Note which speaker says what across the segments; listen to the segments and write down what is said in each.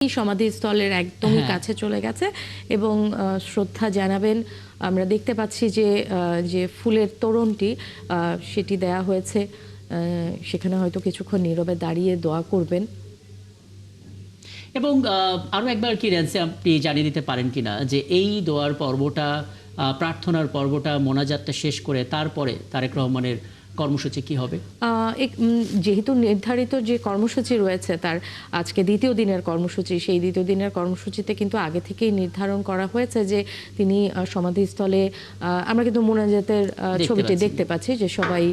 Speaker 1: সমাধিস্থলের একদমই কাছে চলে গেছে এবং শ্রদ্ধা জানাবেন। আমরা দেখতে পাচ্ছি যে যে ফুলের তোরণটি সেটি দেয়া হয়েছে, সেখানে হয়তো কিছুক্ষণ নীরবে দাঁড়িয়ে দোয়া করবেন।
Speaker 2: এবং আরো একবার কি রেন্সি আপনি জানিয়ে দিতে পারেন কিনা যে এই দোয়ার পর্বটা, প্রার্থনার পর্বটা, মোনাজাতটা শেষ করে তারপরে তারেক রহমানের কর্মসূচি কি হবে?
Speaker 1: যেহেতু নির্ধারিত যে কর্মসূচি রয়েছে তার আজকে দ্বিতীয় দিনের কর্মসূচি, সেই দ্বিতীয় দিনের কর্মসূচিতে কিন্তু আগে থেকেই নির্ধারণ করা হয়েছে যে তিনি সমাধিস্থলে, আমরা কিন্তু মোনাজাতের ছবিটি দেখতে পাচ্ছি যে সবাই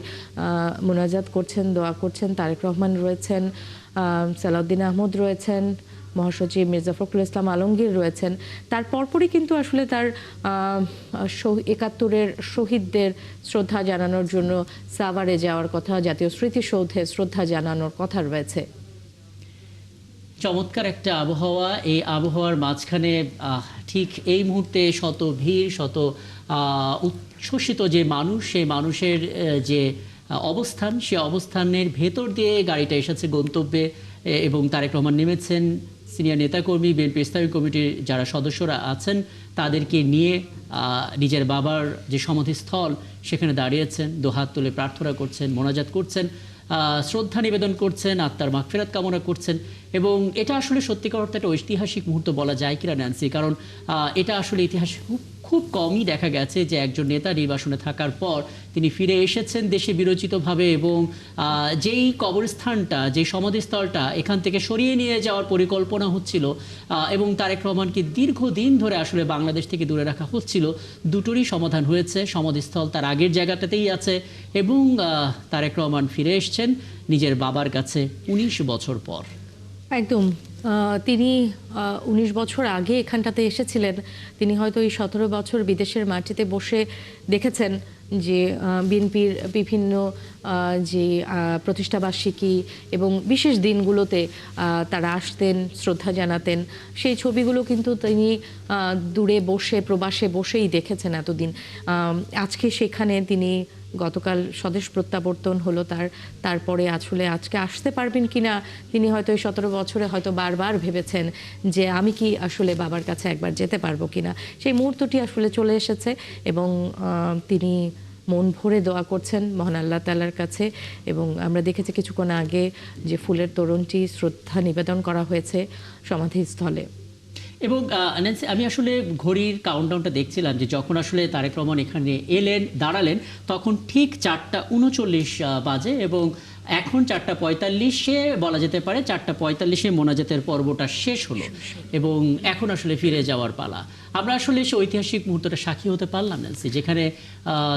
Speaker 1: মোনাজাত করছেন, দোয়া করছেন। তারেক রহমান রয়েছেন, সালাউদ্দিন আহমদ রয়েছেন, মহাসচিব মির্জা ফখরুল ইসলাম আলমগীর রয়েছেন। তার পরপরই কিন্তু আসলে তার ৭১-এর শহীদদের শ্রদ্ধা জানানোর জন্য সাভারে যাওয়ার কথা, জাতীয় স্মৃতিসৌধে শ্রদ্ধা জানানোর কথা রয়েছে।
Speaker 2: চমৎকার একটা আবহাওয়া। এই আবহাওয়ার মাঝখানে ঠিক এই মুহূর্তে শত ভিড়, শত উচ্ছ্বসিত যে মানুষ, সেই মানুষের যে অবস্থান, সে অবস্থানের ভেতর দিয়ে গাড়িটা এসেছে গন্তব্যে এবং তারেক রহমান নেমেছেন। সিনিয়র নেতাকর্মী, বিএনপি স্থায়ী কমিটির যারা সদস্যরা আছেন তাদেরকে নিয়ে নিজের বাবার যে সমাধিস্থল সেখানে দাঁড়িয়েছেন, দোহাত তুলে প্রার্থনা করছেন, মোনাজাত করছেন, শ্রদ্ধা নিবেদন করছেন, আত্মার মাগফিরাত কামনা করছেন। এবং এটা আসলে সত্যিকার অর্থে একটা ঐতিহাসিক মুহূর্ত বলা যায় কিনা ন্যান্সি, কারণ এটা আসলে ইতিহাসে খুব কমই দেখা গেছে যে একজন নেতা নির্বাসনে থাকার পর তিনি ফিরে এসেছেন দেশে বিরচিতভাবে এবং যেই কবরস্থানটা, যে সমাধিস্থলটা এখান থেকে সরিয়ে নিয়ে যাওয়ার পরিকল্পনা হচ্ছিল এবং তারেক রহমানকে দীর্ঘদিন ধরে আসলে বাংলাদেশ থেকে দূরে রাখা হচ্ছিল, দুটোরই সমাধান হয়েছে। সমাধিস্থল তার আগের জায়গাটাতেই আছে এবং তারেক রহমান ফিরে এসেছেন নিজের বাবার কাছে ১৯ বছর পর।
Speaker 1: একদম, তিনি ১৯ বছর আগে এখানটাতে এসেছিলেন। তিনি হয়তো এই ১৭ বছর বিদেশের মাটিতে বসে দেখেছেন যে বিএনপির বিভিন্ন যে প্রতিষ্ঠাবার্ষিকী এবং বিশেষ দিনগুলোতে তারা আসতেন, শ্রদ্ধা জানাতেন। সেই ছবিগুলো কিন্তু তিনি দূরে বসে, প্রবাসে বসেই দেখেছেন এতদিন। আজকে সেখানে তিনি গতকাল স্বদেশ প্রত্যাবর্তন হলো তারপরে আসলে আজকে আসতে পারবেন কিনা তিনি হয়তো এই ১৭ বছরে হয়তো বারবার ভেবেছেন যে আমি কি আসলে বাবার কাছে একবার যেতে পারবো কিনা। সেই মুহূর্তটি আসলে চলে এসেছে এবং তিনি মন ভরে দোয়া করছেন মহান আল্লাহ তাআলার কাছে। এবং আমরা দেখেছি কিছুক্ষণ আগে যে ফুলের তোরণটি শ্রদ্ধা নিবেদন করা হয়েছে সমাধিস্থলে।
Speaker 2: এবং আমি আসলে ঘড়ির কাউন্টডাউনটা দেখছিলাম যে যখন আসলে তারেক রহমান এখানে এলেন, দাঁড়ালেন, তখন ঠিক ৪:৩৯ বাজে এবং এখন ৪:৪৫-এ বলা যেতে পারে ৪:৪৫-এ মোনাজাতের পর্বটা শেষ হলো এবং এখন আসলে ফিরে যাওয়ার পালা। আমরা আসলে সে ঐতিহাসিক মুহূর্তটা সাক্ষী হতে পারলাম ন্যান্সি, যেখানে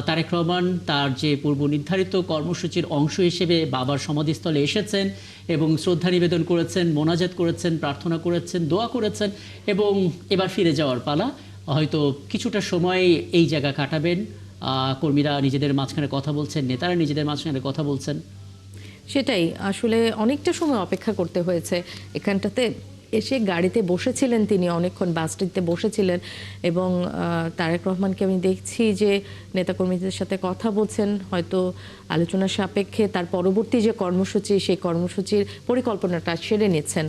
Speaker 2: তারেক রহমান তার যে পূর্ব নির্ধারিত কর্মসূচির অংশ হিসেবে বাবার সমাধিস্থলে এসেছেন এবং শ্রদ্ধা নিবেদন করেছেন, মোনাজাত করেছেন, প্রার্থনা করেছেন, দোয়া করেছেন এবং এবার ফিরে যাওয়ার পালা। হয়তো কিছুটা সময় এই জায়গা কাটাবেন, কর্মীরা নিজেদের মাঝখানে কথা বলছেন, নেতারা নিজেদের মাঝখানে কথা বলছেন।
Speaker 1: সেটাই আসলে অনেকটা সময় অপেক্ষা করতে হয়েছে। এখানটাতে এসে গাড়িতে বসেছিলেন তিনি, অনেকক্ষণ বাসটিতে বসেছিলেন এবং তারেক রহমানকে আমি দেখছি যে নেতাকর্মীদের সাথে কথা বলছেন, হয়তো আলোচনা সাপেক্ষে তার পরবর্তী যে কর্মসূচি সেই কর্মসূচির পরিকল্পনাটা সেরে নিচ্ছেন।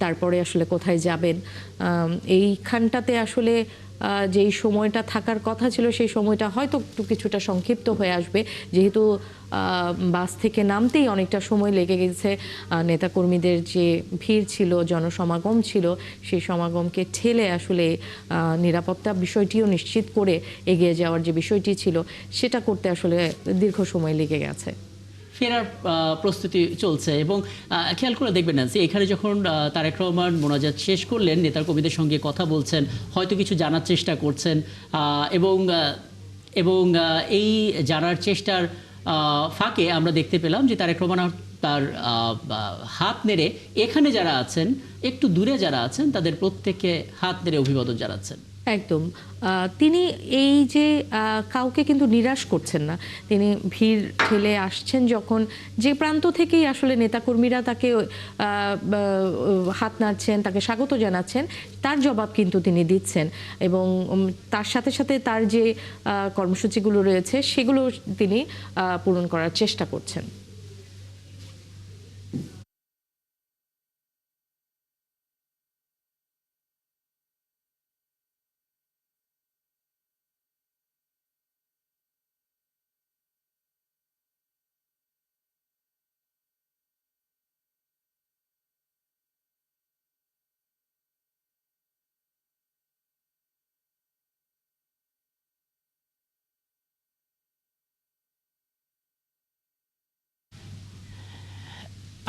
Speaker 1: তারপরে আসলে কোথায় যাবেন এইখানটাতে আসলে যেই সময়টা থাকার কথা ছিল সেই সময়টা হয়তো একটু কিছুটা সংক্ষিপ্ত হয়ে আসবে, যেহেতু বাস থেকে নামতেই অনেকটা সময় লেগে গেছে। নেতাকর্মীদের যে ভিড় ছিল, জনসমাগম ছিল, সেই সমাগমকে ঠেলে আসলে নিরাপত্তা বিষয়টিও নিশ্চিত করে এগিয়ে যাওয়ার যে বিষয়টি ছিল সেটা করতে আসলে দীর্ঘ সময় লেগে গেছে।
Speaker 2: ফেরার প্রস্তুতি চলছে এবং খেয়াল করে দেখবেন না যে এখানে যখন তারেক রহমান মোনাজাত শেষ করলেন, নেতার কর্মীদের সঙ্গে কথা বলছেন, হয়তো কিছু জানার চেষ্টা করছেন এবং এই জানার চেষ্টার ফাঁকে আমরা দেখতে পেলাম যে তারেক রহমান তার হাত নেড়ে এখানে যারা আছেন, একটু দূরে যারা আছেন, তাদের প্রত্যেককে হাত নেড়ে অভিবাদন জানাচ্ছেন।
Speaker 1: একদম, তিনি এই যে কাউকে কিন্তু নিরাশ করছেন না। তিনি ভিড় ঠেলে আসছেন যখন, যে প্রান্ত থেকেই আসলে নেতাকর্মীরা তাকে হাত নাড়ছেন, তাকে স্বাগত জানাচ্ছেন, তার জবাব কিন্তু তিনি দিচ্ছেন এবং তার সাথে সাথে তার যে কর্মসূচিগুলো রয়েছে সেগুলো তিনি পূরণ করার চেষ্টা করছেন।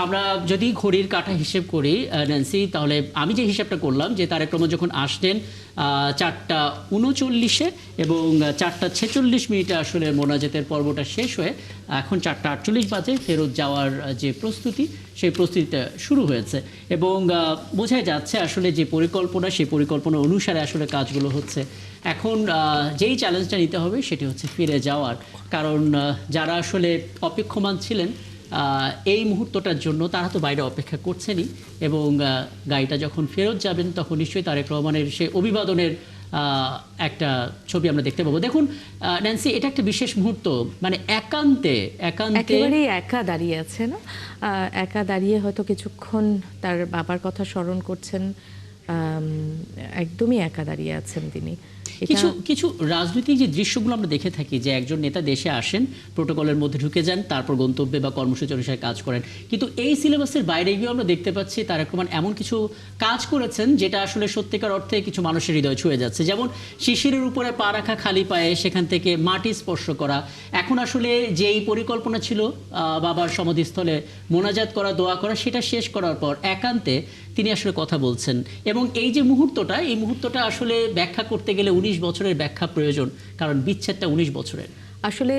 Speaker 2: আমরা যদি ঘড়ির কাঁটা হিসেব করি ন্যান্সি, তাহলে আমি যে হিসাবটা করলাম যে তারেক রহমান যখন আসলেন 4:39 এবং 4:46 আসলে মোনাজাতের পর্বটা শেষ হয়ে এখন 4:48 বাজে ফেরত যাওয়ার যে প্রস্তুতি, সেই প্রস্তুতিটা শুরু হয়েছে এবং বোঝাই যাচ্ছে আসলে যে পরিকল্পনা, সেই পরিকল্পনা অনুসারে আসলে কাজগুলো হচ্ছে। এখন যেই চ্যালেঞ্জটা নিতে হবে সেটি হচ্ছে ফিরে যাওয়ার, কারণ যারা আসলে অপেক্ষমান ছিলেন এই মুহূর্তটার জন্য তারা তো বাইরে অপেক্ষা করছেনই এবং গাড়িটা যখন ফেরত যাবেন তখন নিশ্চয়ই তারেক রহমানের সেই অভিবাদনের একটা ছবি আমরা দেখতে পাবো। দেখুন ন্যান্সি, এটা একটা বিশেষ মুহূর্ত, মানে একান্তে
Speaker 1: একেবারেই একা দাঁড়িয়ে আছে না, একা দাঁড়িয়ে হয়তো কিছুক্ষণ তার বাবার কথা স্মরণ করছেন। একদমই একা দাঁড়িয়ে আছেন তিনি।
Speaker 2: কিছু কিছু রাজনৈতিক যে দৃশ্যগুলো আমরা দেখে থাকি যে একজন নেতা দেশে আসেন, প্রোটোকলের মধ্যে ঢুকে যান, তারপর গন্তব্যে বা কর্মসূচি অনুসারে কাজ করেন, কিন্তু এই সিলেবাসের বাইরে গিয়ে আমরা দেখতে পাচ্ছি তারেক রহমান এমন কিছু কাজ করেছেন যেটা আসলে সত্যিকার অর্থে কিছু মানুষের হৃদয় ছুঁয়ে যাচ্ছে। যেমন শিশিরের উপরে পা রাখা খালি পায়ে সেখান থেকে মাটি স্পর্শ করা। এখন আসলে যেই পরিকল্পনা ছিল বাবার সমাধিস্থলে মোনাজাত করা, দোয়া করা, সেটা শেষ করার পর একান্তে তিনি আসলে কথা বলছেন এবং এই যে মুহূর্তটা, এই মুহূর্তটা আসলে ব্যাখ্যা করতে গেলে 19 বছরের ব্যাখ্যা প্রয়োজন, কারণ বিচ্ছেদটা 19 বছরের।
Speaker 1: আসলে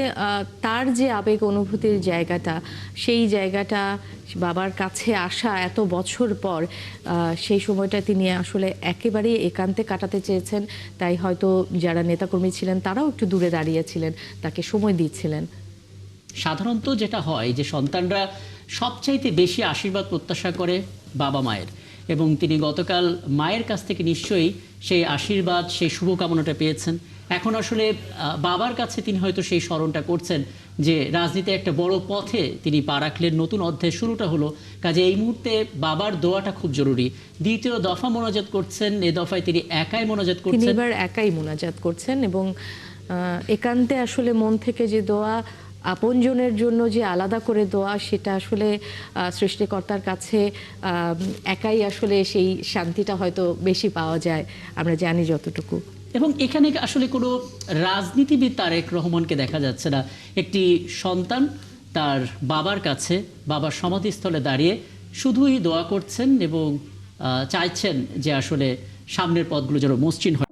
Speaker 1: তার যে আবেগ অনুভূতির জায়গাটা, সেই জায়গাটা বাবার কাছে আসা এত বছর পর, সেই সময়টা তিনি আসলে একেবারেই একান্তে কাটাতে চেয়েছেন। তাই হয়তো যারা নেতাকর্মী ছিলেন তারাও একটু দূরে দাঁড়িয়েছিলেন, তাকে সময় দিচ্ছিলেন।
Speaker 2: সাধারণত যেটা হয় যে সন্তানরা সবচাইতে বেশি আশীর্বাদ প্রত্যাশা করে বাবা মায়ের, এবং তিনি গতকাল মায়ের কাছ থেকে নিশ্চয়ই সেই আশীর্বাদ, সেই শুভকামনাটা পেয়েছেন। এখন আসলে বাবার কাছে তিনি হয়তো সেই স্মরণটা করছেন যে রাজনীতি একটা বড় পথে তিনি পা রাখলেন, নতুন অধ্যায় শুরুটা হলো, কাজে এই মুহূর্তে বাবার দোয়াটা খুব জরুরি। দ্বিতীয় দফা মোনাজাত করছেন, এ দফায় তিনি একাই মোনাজাত
Speaker 1: তিনি
Speaker 2: করছেন,
Speaker 1: এবার একাই মোনাজাত করছেন এবং একান্তে আসলে মন থেকে যে দোয়া, আপনজনের জন্য যে আলাদা করে দোয়া, সেটা আসলে সৃষ্টিকর্তার কাছে একাই আসলে সেই শান্তিটা হয়তো বেশি পাওয়া যায়, আমরা জানি যতটুকু।
Speaker 2: এবং এখানে আসলে কোনো রাজনীতিবিদ তারেক রহমানকে দেখা যাচ্ছে না। একটি সন্তান তার বাবার কাছে, বাবার সমাধিস্থলে দাঁড়িয়ে শুধুই দোয়া করছেন এবং চাইছেন যে আসলে সামনের পথগুলো যেন মসৃণ হয়।